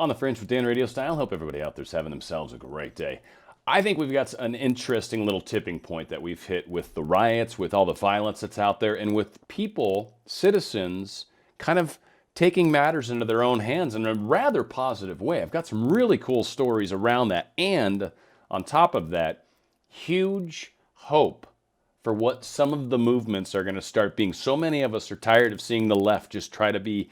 On the Fringe with Dan RadioStyle. Hope everybody out there's having themselves a great day. I think we've got an interesting little tipping point that we've hit with the riots, with all the violence that's out there, and with people, citizens, kind of taking matters into their own hands in a rather positive way. I've got some really cool stories around that, and on top of that, huge hope for what some of the movements are going to start being. So many of us are tired of seeing the left just try to be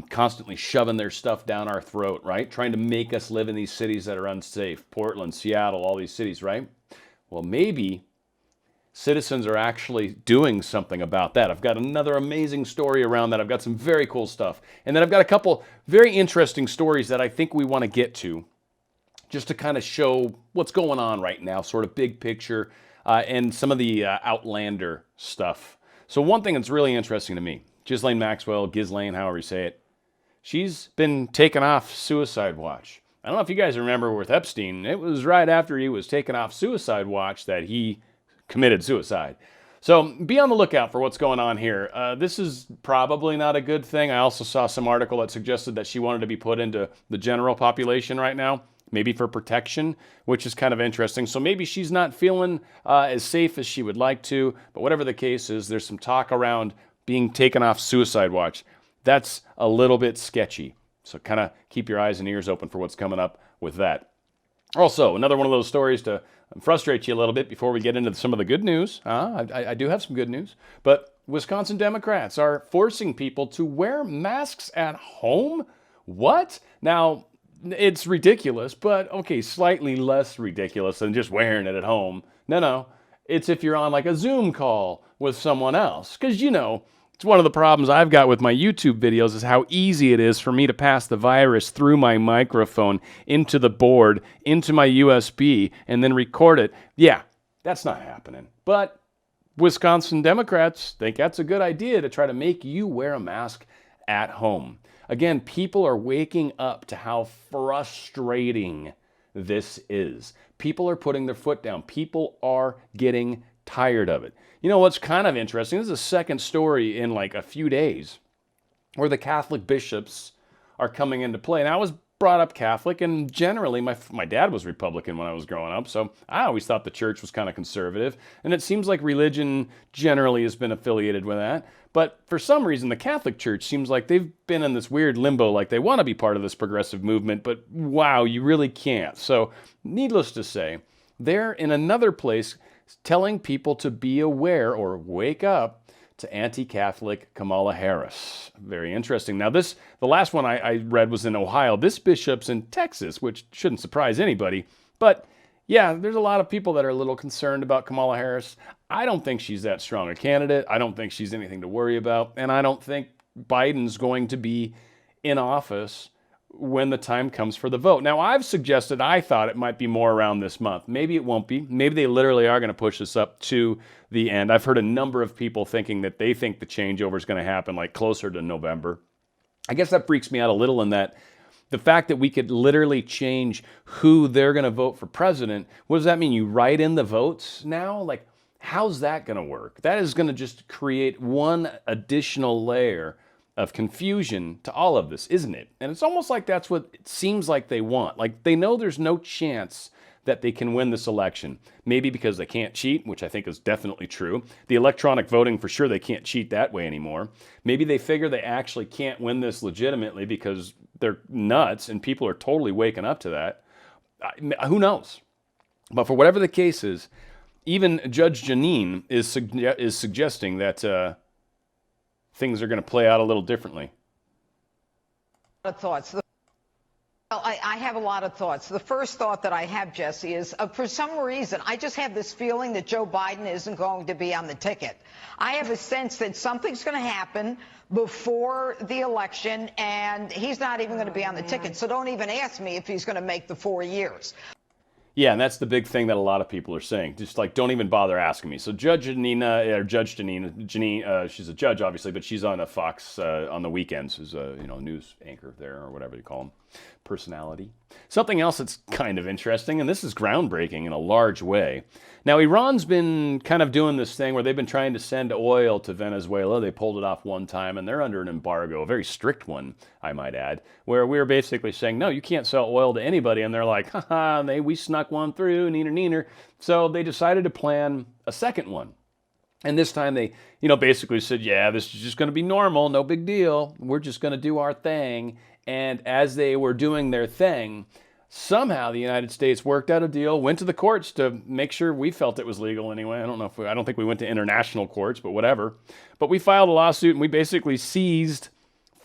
constantly shoving their stuff down our throat, right? Trying to make us live in these cities that are unsafe. Portland, Seattle, all these cities, right? Well, maybe citizens are actually doing something about that. I've got another amazing story around that. I've got some very cool stuff. And then I've got a couple very interesting stories that I think we want to get to just to kind of show what's going on right now, sort of big picture, and some of the outlander stuff. So one thing that's really interesting to me, Ghislaine Maxwell, Ghislaine, however you say it, she's been taken off suicide watch. I don't know if you guys remember with Epstein, it was right after he was taken off suicide watch that he committed suicide. So be on the lookout for what's going on here. This is probably not a good thing. I also saw some article that suggested that she wanted to be put into the general population right now, maybe for protection, which is kind of interesting. So maybe she's not feeling as safe as she would like to, but whatever the case is, there's some talk around being taken off suicide watch. That's a little bit sketchy. So kind of keep your eyes and ears open for what's coming up with that. Also, another one of those stories to frustrate you a little bit before we get into some of the good news. I do have some good news, but Wisconsin Democrats are forcing people to wear masks at home. What? Now, it's ridiculous, but okay, slightly less ridiculous than just wearing it at home. No, it's if you're on like a Zoom call with someone else. Because, you know, it's one of the problems I've got with my YouTube videos is how easy it is for me to pass the virus through my microphone into the board, into my USB, and then record it. Yeah, that's not happening. But Wisconsin Democrats think that's a good idea to try to make you wear a mask at home. Again, people are waking up to how frustrating this is. People are putting their foot down. People are getting tired of it. You know what's kind of interesting? This is the second story in like a few days where the Catholic bishops are coming into play. And I was brought up Catholic, and generally my dad was Republican when I was growing up, so I always thought the church was kind of conservative, and it seems like religion generally has been affiliated with that. But for some reason, the Catholic Church seems like they've been in this weird limbo, like they want to be part of this progressive movement, but wow, you really can't. So needless to say, they're in another place telling people to be aware or wake up to anti-Catholic Kamala Harris. Very interesting. Now the last one I read was in Ohio. This bishop's in Texas, which shouldn't surprise anybody. But yeah, there's a lot of people that are a little concerned about Kamala Harris. I don't think she's that strong a candidate. I don't think she's anything to worry about. And I don't think Biden's going to be in office when the time comes for the vote. Now, I've suggested I thought it might be more around this month. Maybe it won't be. Maybe they literally are going to push this up to the end. I've heard a number of people thinking that they think the changeover is going to happen like closer to November. I guess that freaks me out a little in that the fact that we could literally change who they're going to vote for president, what does that mean? You write in the votes now? Like, how's that going to work? That is going to just create one additional layer of confusion to all of this, isn't it? And it's almost like that's what it seems like they want. Like they know there's no chance that they can win this election. Maybe because they can't cheat, which I think is definitely true. The electronic voting, for sure, they can't cheat that way anymore. Maybe they figure they actually can't win this legitimately because they're nuts and people are totally waking up to that. Who knows? But for whatever the case is, even Judge Janine is suggesting that things are going to play out a little differently. Thoughts. Well, I have a lot of thoughts. The first thought that I have, Jesse, is for some reason, I just have this feeling that Joe Biden isn't going to be on the ticket. I have a sense that something's going to happen before the election, and he's not even going to be on the ticket. So don't even ask me if he's going to make the 4 years. Yeah, and that's the big thing that a lot of people are saying. Just like, don't even bother asking me. So Judge Janine, she's a judge, obviously, but she's on a Fox on the weekends, who's a news anchor there, or whatever you call them, personality. Something else that's kind of interesting, and this is groundbreaking in a large way. Now, Iran's been kind of doing this thing where they've been trying to send oil to Venezuela. They pulled it off one time, and they're under an embargo, a very strict one, I might add, where we're basically saying, no, you can't sell oil to anybody. And they're like, haha, we snuck one through, neener, neener. So they decided to plan a second one. And this time they, basically said, yeah, this is just going to be normal, no big deal. We're just going to do our thing. And as they were doing their thing, somehow the United States worked out a deal, went to the courts to make sure we felt it was legal anyway. I don't think we went to international courts, but whatever. But we filed a lawsuit and we basically seized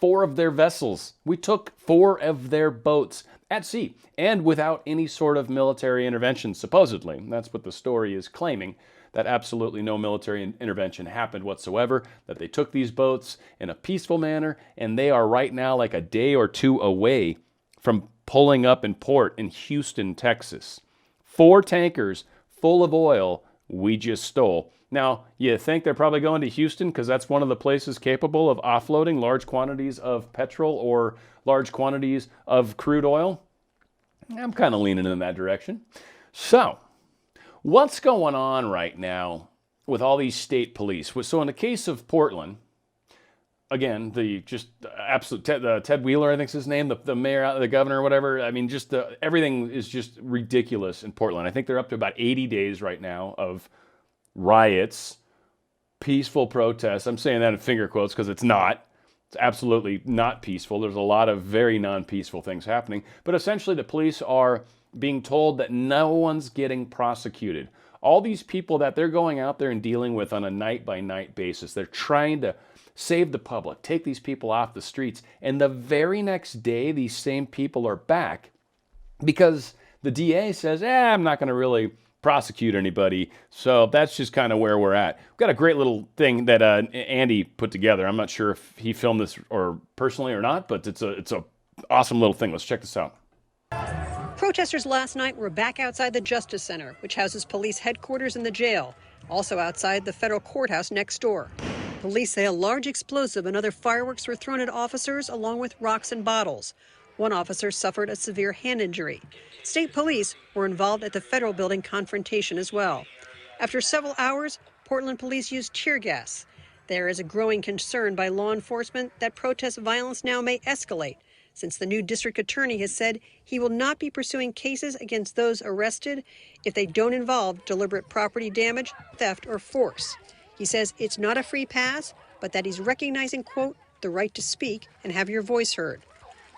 4 of their vessels. We took 4 of their boats at sea and without any sort of military intervention, supposedly. That's what the story is claiming, that absolutely no military intervention happened whatsoever, that they took these boats in a peaceful manner, and they are right now like a day or 2 away from pulling up in port in Houston, Texas. 4 tankers full of oil we just stole. Now, you think they're probably going to Houston because that's one of the places capable of offloading large quantities of petrol or large quantities of crude oil? I'm kind of leaning in that direction. So, what's going on right now with all these state police? So in the case of Portland, again, Ted Wheeler, I think is his name, the mayor, the governor, whatever. I mean, everything is just ridiculous in Portland. I think they're up to about 80 days right now of riots, peaceful protests. I'm saying that in finger quotes because it's not. It's absolutely not peaceful. There's a lot of very non-peaceful things happening. But essentially the police are being told that no one's getting prosecuted. All these people that they're going out there and dealing with on a night-by-night basis, they're trying to save the public, take these people off the streets. And the very next day, these same people are back because the DA says, I'm not going to really prosecute anybody. So that's just kind of where we're at. We've got a great little thing that Andy put together. I'm not sure if he filmed this or personally or not, but it's a awesome little thing. Let's check this out. Protesters last night were back outside the Justice Center, which houses police headquarters and the jail, also outside the federal courthouse next door. Police say a large explosive and other fireworks were thrown at officers along with rocks and bottles. One officer suffered a severe hand injury. State police were involved at the federal building confrontation as well. After several hours, Portland police used tear gas. There is a growing concern by law enforcement that protest violence now may escalate, since the new district attorney has said he will not be pursuing cases against those arrested if they don't involve deliberate property damage, theft, or force. He says it's not a free pass, but that he's recognizing, quote, the right to speak and have your voice heard.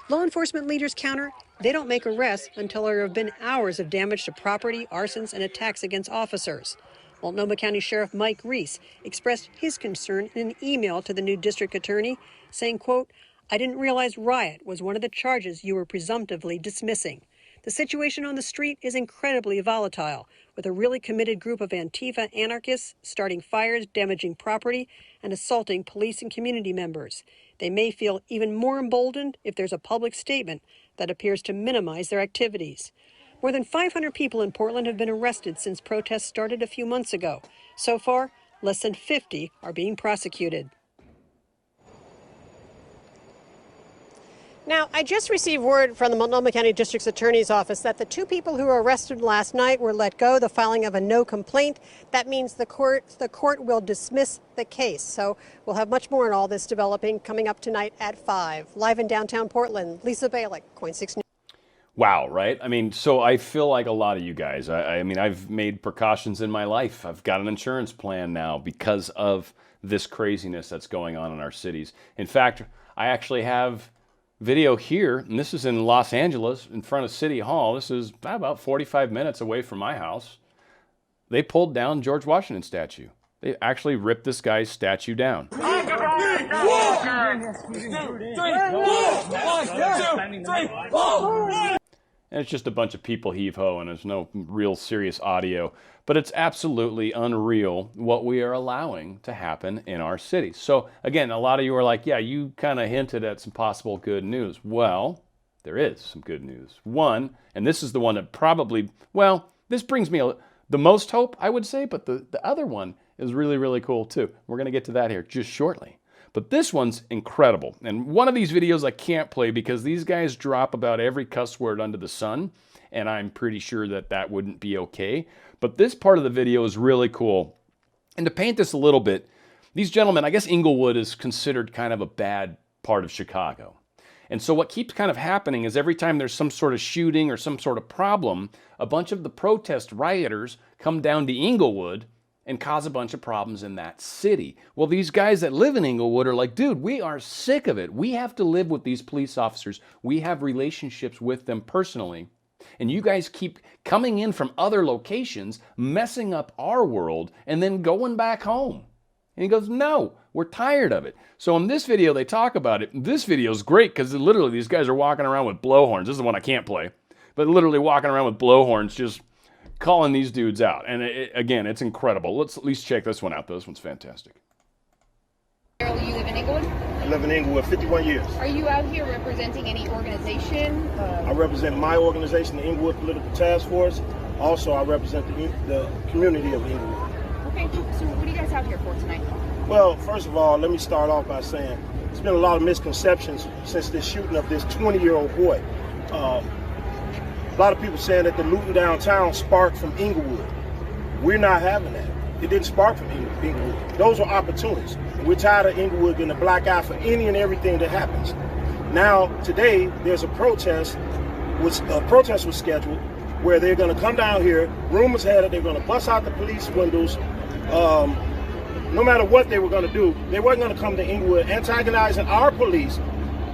Law enforcement leaders counter, they don't make arrests until there have been hours of damage to property, arsons, and attacks against officers. Multnomah County Sheriff Mike Reese expressed his concern in an email to the new district attorney, saying, quote, I didn't realize riot was one of the charges you were presumptively dismissing. The situation on the street is incredibly volatile, with a really committed group of Antifa anarchists starting fires, damaging property, and assaulting police and community members. They may feel even more emboldened if there's a public statement that appears to minimize their activities. More than 500 people in Portland have been arrested since protests started a few months ago. So far, less than 50 are being prosecuted. Now, I just received word from the Multnomah County District's Attorney's Office that the 2 people who were arrested last night were let go, the filing of a no complaint. That means the court will dismiss the case. So we'll have much more on all this developing coming up tonight at 5. Live in downtown Portland, Lisa Balick, KOIN 6 News. Wow, right? I mean, so I feel like a lot of you guys. I mean, I've made precautions in my life. I've got an insurance plan now because of this craziness that's going on in our cities. In fact, I actually have video here, and this is in Los Angeles in front of City Hall. This is about 45 minutes away from my house. They pulled down George Washington statue. They actually ripped this guy's statue down. And it's just a bunch of people heave-ho, and there's no real serious audio. But it's absolutely unreal what we are allowing to happen in our cities. So, again, a lot of you are like, yeah, you kind of hinted at some possible good news. Well, there is some good news. One, and this is the one that probably, well, this brings me the most hope, I would say, but the other one is really, really cool, too. We're going to get to that here just shortly. But this one's incredible. And one of these videos I can't play because these guys drop about every cuss word under the sun, and I'm pretty sure that that wouldn't be okay. But this part of the video is really cool. And to paint this a little bit, these gentlemen, I guess Inglewood is considered kind of a bad part of Chicago. And so what keeps kind of happening is every time there's some sort of shooting or some sort of problem, a bunch of the protest rioters come down to Inglewood and cause a bunch of problems in that city. Well, these guys that live in Inglewood are like, dude, we are sick of it. We have to live with these police officers. We have relationships with them personally. And you guys keep coming in from other locations, messing up our world, and then going back home. And he goes, no, we're tired of it. So in this video, they talk about it. This video is great because literally these guys are walking around with blowhorns. This is the one I can't play. But literally walking around with blowhorns, just calling these dudes out. And again, it's incredible. Let's at least check this one out. This one's fantastic. Carol, you live in Inglewood? I live in Inglewood 51 years. Are you out here representing any organization? I represent my organization, the Inglewood Political Task Force. Also, I represent the community of Inglewood. Okay, so what are you guys out here for tonight? Well, first of all, let me start off by saying there's been a lot of misconceptions since this shooting of this 20-year-old boy. A lot of people saying that the looting downtown sparked from Inglewood. We're not having that. It didn't spark from Inglewood. Those are opportunists. We're tired of Inglewood getting a black eye for any and everything that happens. Now, today, there's a protest. A protest was scheduled where they're going to come down here. Rumors had it they're going to bust out the police windows. No matter what they were going to do, they weren't going to come to Inglewood antagonizing our police.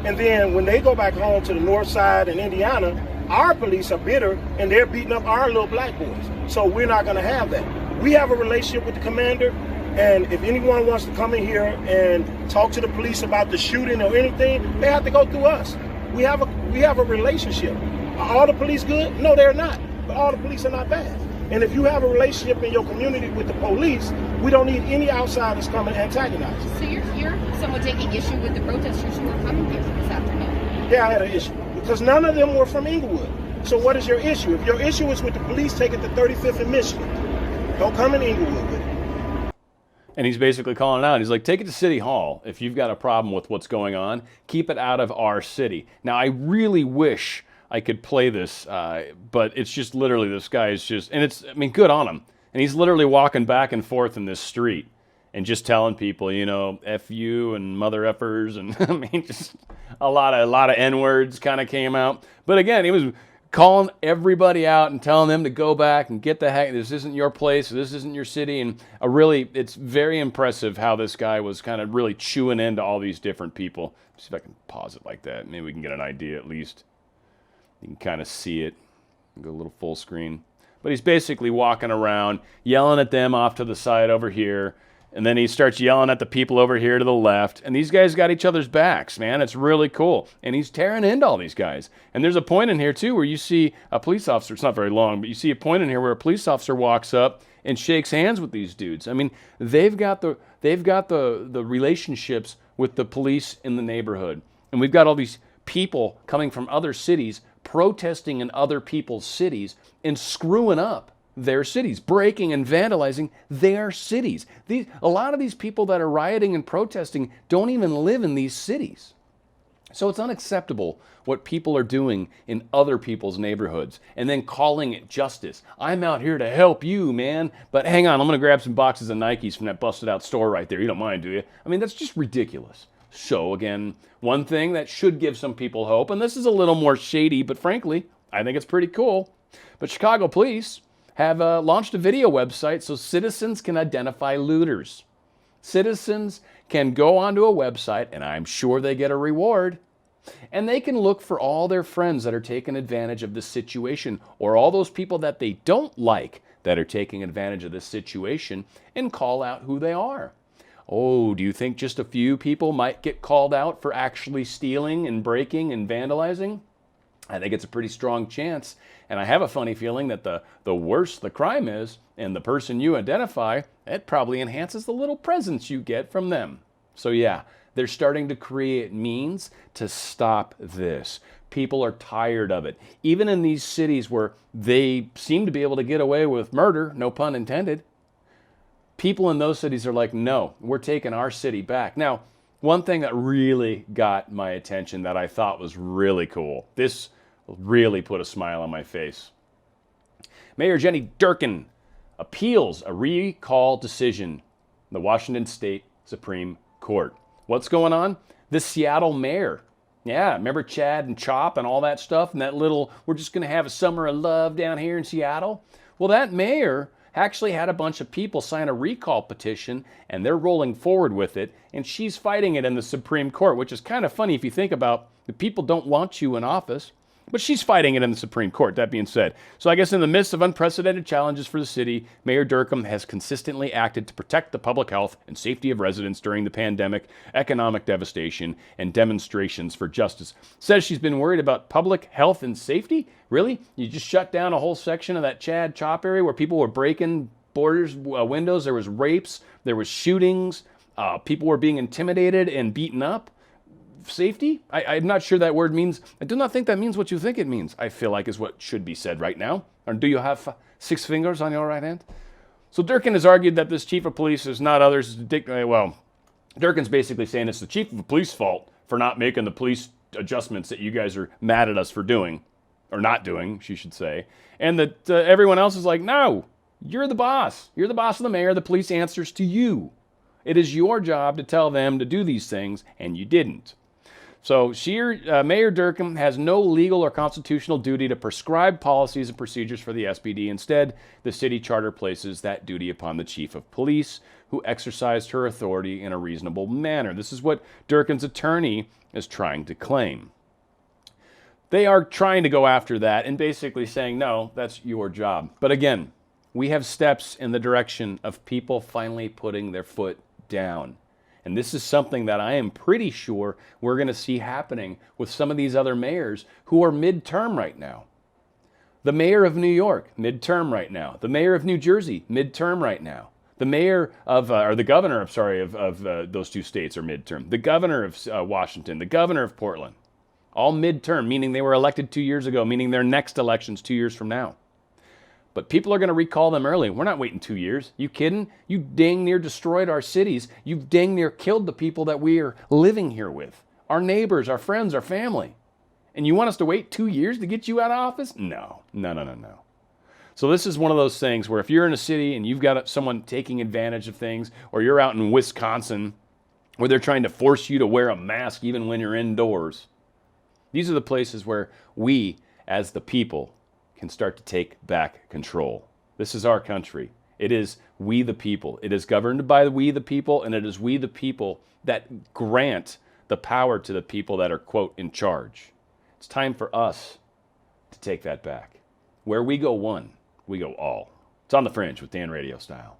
And then when they go back home to the north side in Indiana, our police are bitter and they're beating up our little black boys. So we're not going to have that. We have a relationship with the commander, and if anyone wants to come in here and talk to the police about the shooting or anything, they have to go through us. We have a relationship. Are all the police good? No, they're not. But all the police are not bad. And if you have a relationship in your community with the police, we don't need any outsiders coming antagonizing. So you're somewhat taking issue with the protesters who are coming here this afternoon? Yeah, I had an issue because none of them were from Inglewood. So what is your issue? If your issue is with the police, take it to 35th and Michigan. Don't come in Inglewood with it. And he's basically calling it out. He's like, take it to City Hall if you've got a problem with what's going on. Keep it out of our city. Now, I really wish I could play this, but it's just literally this guy is just, and it's, I mean, good on him. And he's literally walking back and forth in this street and just telling people, you know, F you and mother effers. And I mean, just a lot of N-words kind of came out. But again, he was calling everybody out and telling them to go back and get the heck, this isn't your place, this isn't your city. And it's very impressive how this guy was kind of really chewing into all these different people. Let's see if I can pause it like that. Maybe we can get an idea at least. You can kind of see it. Go a little full screen. But he's basically walking around, yelling at them off to the side over here. And then he starts yelling at the people over here to the left. And these guys got each other's backs, man. It's really cool. And he's tearing into all these guys. And there's a point in here, too, where you see a police officer. It's not very long, but you see a point in here where a police officer walks up and shakes hands with these dudes. I mean, they've got the relationships with the police in the neighborhood. And we've got all these people coming from other cities protesting in other people's cities and screwing up their cities, breaking and vandalizing their cities. A lot of these people that are rioting and protesting don't even live in these cities. So it's unacceptable what people are doing in other people's neighborhoods and then calling it justice. I'm out here to help you, man. But hang on, I'm going to grab some boxes of Nikes from that busted out store right there. You don't mind, do you? I mean, that's just ridiculous. So again, one thing that should give some people hope, and this is a little more shady, but frankly, I think it's pretty cool. But Chicago police have launched a video website so citizens can identify looters. Citizens can go onto a website, and I'm sure they get a reward, and they can look for all their friends that are taking advantage of this situation, or all those people that they don't like that are taking advantage of this situation, and call out who they are. Oh, do you think just a few people might get called out for actually stealing and breaking and vandalizing? I think it's a pretty strong chance. And I have a funny feeling that the worse the crime is and the person you identify, it probably enhances the little presents you get from them. So yeah, they're starting to create means to stop this. People are tired of it. Even in these cities where they seem to be able to get away with murder, no pun intended, people in those cities are like, no, we're taking our city back. Now, one thing that really got my attention that I thought was really cool. This really put a smile on my face. Mayor Jenny Durkan appeals a recall decision in the Washington State Supreme Court. What's going on? The Seattle mayor. Yeah, remember Chad and Chop and all that stuff? And that little, we're just going to have a summer of love down here in Seattle? Well, that mayor actually had a bunch of people sign a recall petition, and they're rolling forward with it, and she's fighting it in the Supreme Court, which is kind of funny if you think about the people don't want you in office, but she's fighting it in the Supreme Court, that being said. So I guess in the midst of unprecedented challenges for the city, Mayor Durkan has consistently acted to protect the public health and safety of residents during the pandemic, economic devastation, and demonstrations for justice. Says she's been worried about public health and safety? Really? You just shut down a whole section of that Chad Chop area where people were breaking borders, windows, there was rapes, there was shootings, people were being intimidated and beaten up? Safety? I'm not sure that word means, I do not think that means what you think it means, I feel like is what should be said right now. Or do you have 6 fingers on your right hand? So Durkan has argued that this chief of police is not others. Well, Durkan's basically saying it's the chief of police fault for not making the police adjustments that you guys are mad at us for doing, or not doing, she should say. And that everyone else is like, no, you're the boss. You're the boss of the mayor. The police answers to you. It is your job to tell them to do these things, and you didn't. So Mayor Durkan has no legal or constitutional duty to prescribe policies and procedures for the SPD. Instead, the city charter places that duty upon the chief of police, who exercised her authority in a reasonable manner. This is what Durkan's attorney is trying to claim. They are trying to go after that and basically saying, no, that's your job. But again, we have steps in the direction of people finally putting their foot down. And this is something that I am pretty sure we're going to see happening with some of these other mayors who are midterm right now. The mayor of New York, midterm right now. The mayor of New Jersey, midterm right now. The mayor of, or the governor, I'm sorry, of those two states are midterm. The governor of Washington, the governor of Portland, all midterm, meaning they were elected 2 years ago, meaning their next election's 2 years from now. But people are going to recall them early. We're not waiting 2 years. You kidding? You dang near destroyed our cities. You've dang near killed the people that we are living here with. Our neighbors, our friends, our family. And you want us to wait 2 years to get you out of office? No. No. So this is one of those things where if you're in a city and you've got someone taking advantage of things, or you're out in Wisconsin where they're trying to force you to wear a mask even when you're indoors, these are the places where we, as the people, can start to take back control. This is our country. It is we the people. It is governed by we the people, and it is we the people that grant the power to the people that are, quote, in charge. It's time for us to take that back. Where we go one, we go all. It's on the Fringe with Dan RadioStyle.